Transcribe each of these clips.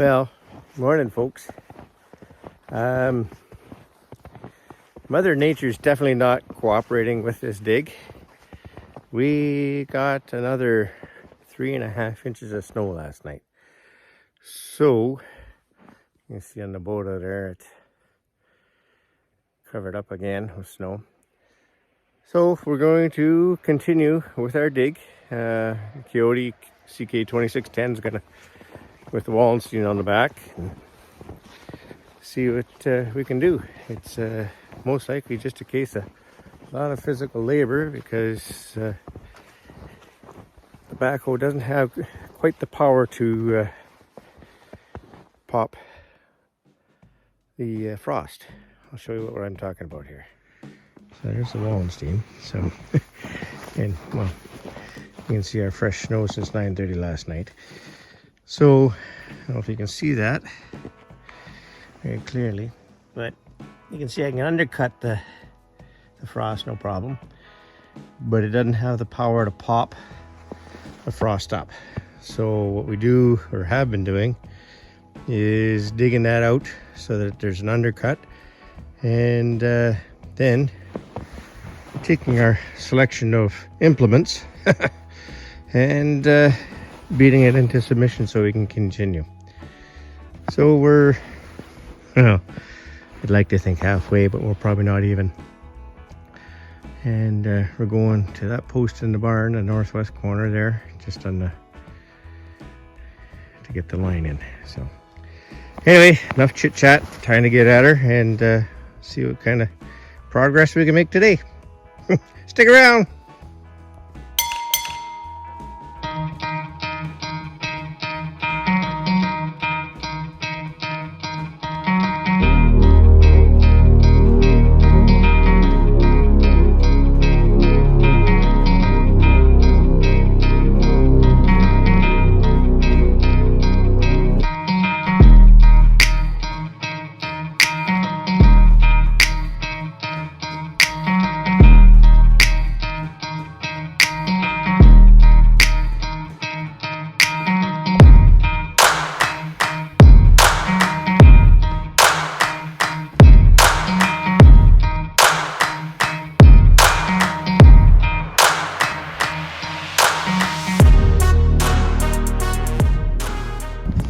Well, morning folks. Mother Nature's definitely not cooperating with this dig. We got another 3.5 inches of snow last night. So, you can see on the boat out there, it's covered up again with snow. So we're going to continue with our dig. Kioti CK2610 is gonna, with the Wallenstein on the back, and see what we can do. It's most likely just a case of a lot of physical labor because the backhoe doesn't have quite the power to pop the frost. I'll show you what I'm talking about here. So there's the Wallenstein. So, and well, you can see our fresh snow since 9:30 last night. So, I don't know if you can see that very clearly, but you can see I can undercut the frost, no problem. But it doesn't have the power to pop the frost up. So what we do, or have been doing, is digging that out so that there's an undercut, and then taking our selection of implements and beating it into submission so we can continue. So we're, well, I'd like to think halfway, but we're probably not even. And we're going to that post in the barn, the northwest corner there, just on the, to get the line in. So anyway, enough chit chat, time to get at her and see what kind of progress we can make today. Stick around.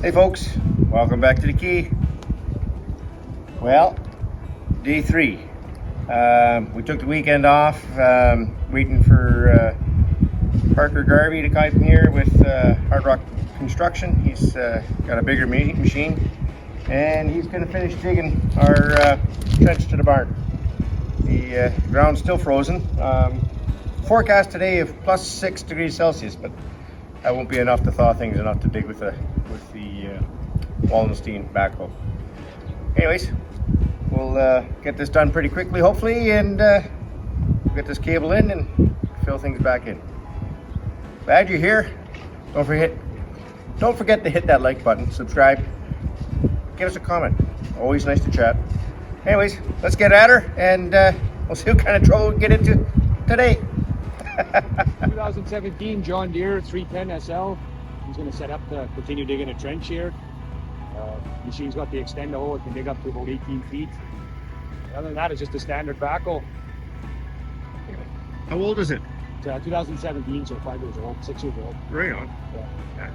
Hey folks, welcome back to the Key. Well, day 3. We took the weekend off, waiting for Parker Garvey to come here with HardRock Construction. He's got a bigger machine, and he's going to finish digging our trench to the barn. The ground's still frozen. Forecast today of plus 6 degrees Celsius, but that won't be enough to thaw things enough to dig with the Wallenstein backhoe. Anyways, we'll get this done pretty quickly, hopefully, and we'll get this cable in and fill things back in. Glad you're here. Don't forget to hit that like button, subscribe, give us a comment. Always nice to chat. Anyways, let's get at her, and we'll see what kind of trouble we get into today. 2017 John Deere 310 SL. He's going to set up to continue digging a trench here. Machine's got the extend hole, it can dig up to about 18 feet. Other than that, it's just a standard backhoe. How old is it? It's 2017, so 5 years old, 6 years old. Right on. Yeah.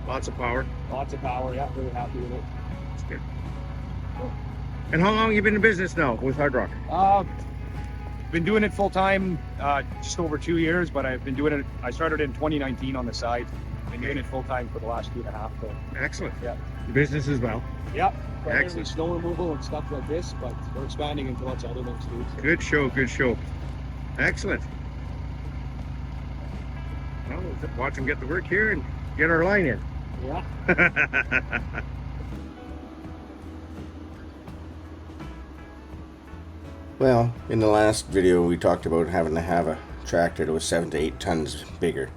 Lots of power. Lots of power, yeah, really happy with it. That's good. And how long have you been in business now with HardRock? Been doing it full time just over 2 years, but I've been doing it, I started in 2019 on the side. Been doing it full time for the last 2.5. So. Excellent. Yeah. Business as well. Yeah. Primarily Excellent. Snow removal and stuff like this, but we're expanding into lots of other things too. So. Good show, good show. Excellent. Well, we'll just watch them get to work here and get our line in. Yeah. Well, in the last video we talked about having to have a tractor that was 7 to 8 tons bigger.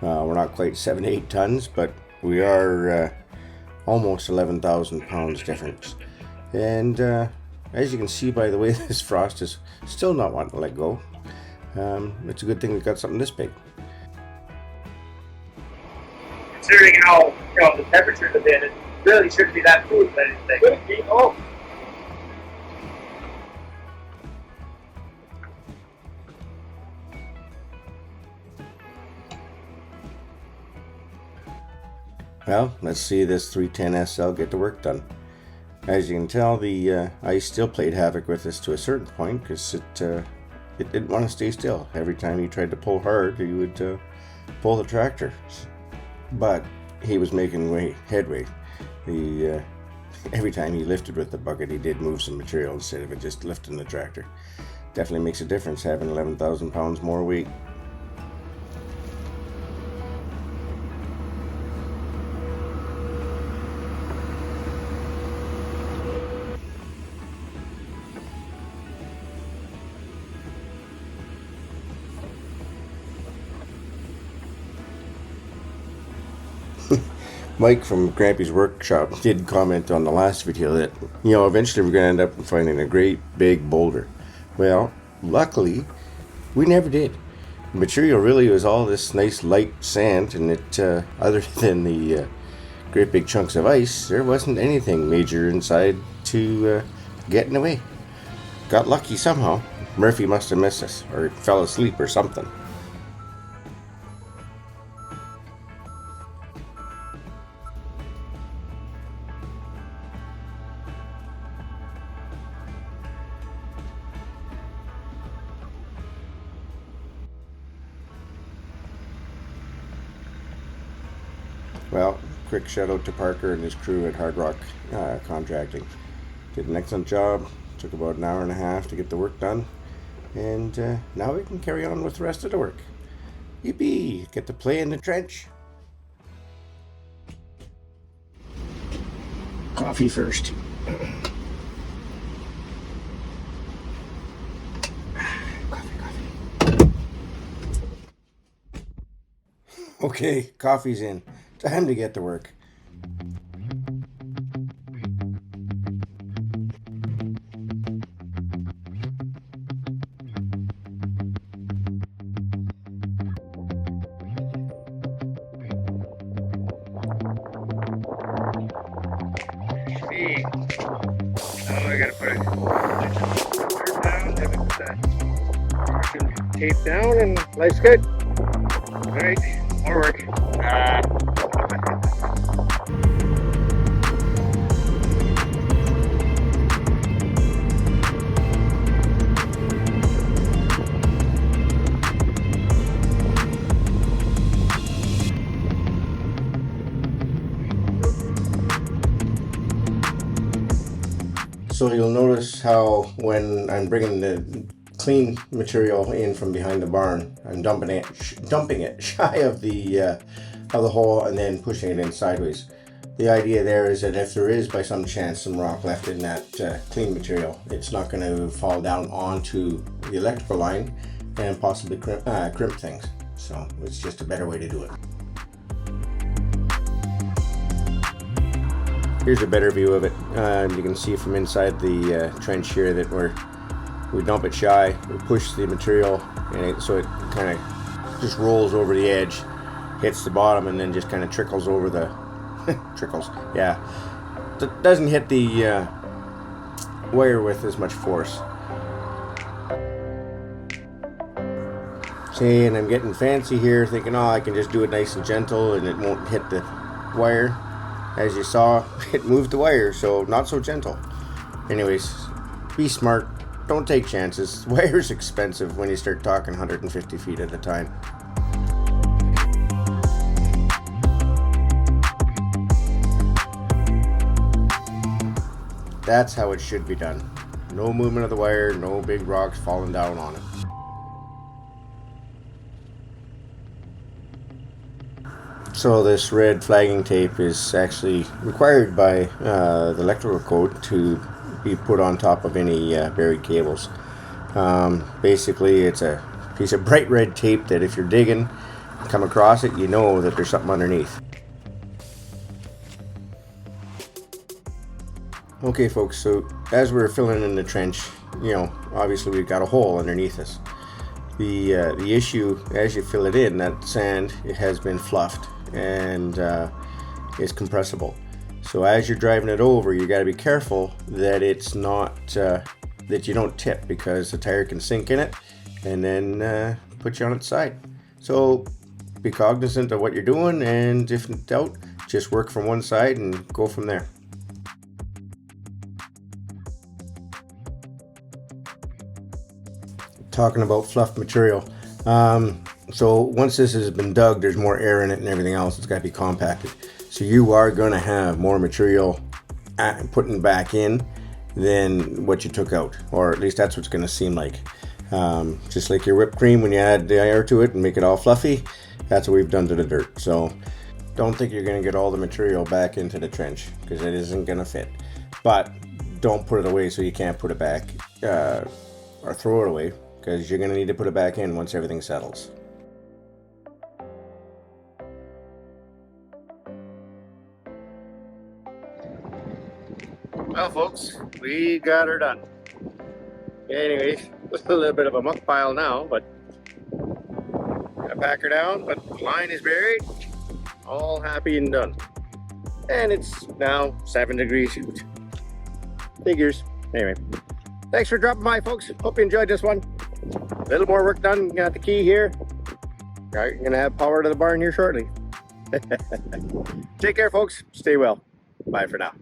We're not quite 7 to 8 tons, but we are almost 11,000 pounds difference. And as you can see by the way this frost is still not wanting to let go, it's a good thing we've got something this big. Considering how the temperatures have been, really shouldn't be that smooth, but it's like, could be. Oh. Well, let's see this 310 SL get the work done. As you can tell, the ice still played havoc with us to a certain point because it didn't want to stay still. Every time he tried to pull hard, he would pull the tractor. But he was making headway. Every time he lifted with the bucket, he did move some material instead of it just lifting the tractor. Definitely makes a difference having 11,000 pounds more weight. Mike from Grampy's Workshop did comment on the last video that, eventually we're going to end up finding a great big boulder. Well, luckily, we never did. The material really was all this nice light sand, and other than the great big chunks of ice, there wasn't anything major inside to get in the way. Got lucky somehow. Murphy must have missed us, or fell asleep or something. Well, quick shout out to Parker and his crew at HardRock Contracting. Did an excellent job. Took about an hour and a half to get the work done. And now we can carry on with the rest of the work. Yippee! Get to play in the trench. Coffee first. Okay, coffee's in. Time to get to work. See. Oh, I gotta put it down, then put that tape down, and life's good. All right, more work. So you'll notice how when I'm bringing the clean material in from behind the barn, I'm dumping it shy of the hole and then pushing it in sideways. The idea there is that if there is by some chance some rock left in that clean material, it's not going to fall down onto the electrical line and possibly crimp things. So it's just a better way to do it. Here's a better view of it. You can see from inside the trench here that we dump it shy, we push the material, and so it kind of just rolls over the edge, hits the bottom, and then just kind of trickles over the It doesn't hit the wire with as much force. See, and I'm getting fancy here, thinking, I can just do it nice and gentle, and it won't hit the wire. As you saw, it moved the wire, so not so gentle. Anyways, be smart. Don't take chances. Wire's expensive when you start talking 150 feet at a time. That's how it should be done. No movement of the wire, no big rocks falling down on it. So this red flagging tape is actually required by the electrical code to be put on top of any buried cables. Basically, it's a piece of bright red tape that if you're digging, come across it, you know that there's something underneath. Okay folks, so as we're filling in the trench, obviously we've got a hole underneath us. The issue, as you fill it in, that sand, it has been fluffed and is compressible. So as you're driving it over, you got to be careful that it's not, that you don't tip, because the tire can sink in it and then put you on its side. So be cognizant of what you're doing, and if in doubt, just work from one side and go from there. Talking about fluff material. So once this has been dug, there's more air in it and everything else. It's got to be compacted. So you are going to have more material putting back in than what you took out, or at least that's what's going to seem like. Just like your whipped cream, when you add the air to it and make it all fluffy, that's what we've done to the dirt. So don't think you're going to get all the material back into the trench, because it isn't going to fit. But don't put it away so you can't put it back, or throw it away, because you're going to need to put it back in once everything settles. Well, folks, we got her done. Anyways, a little bit of a muck pile now, but gotta pack her down. But the line is buried, all happy and done. And it's now 7 degrees shoot. Figures. Anyway, thanks for dropping by, folks. Hope you enjoyed this one. A little more work done. Got the key here. You're gonna have power to the barn here shortly. Take care, folks. Stay well. Bye for now.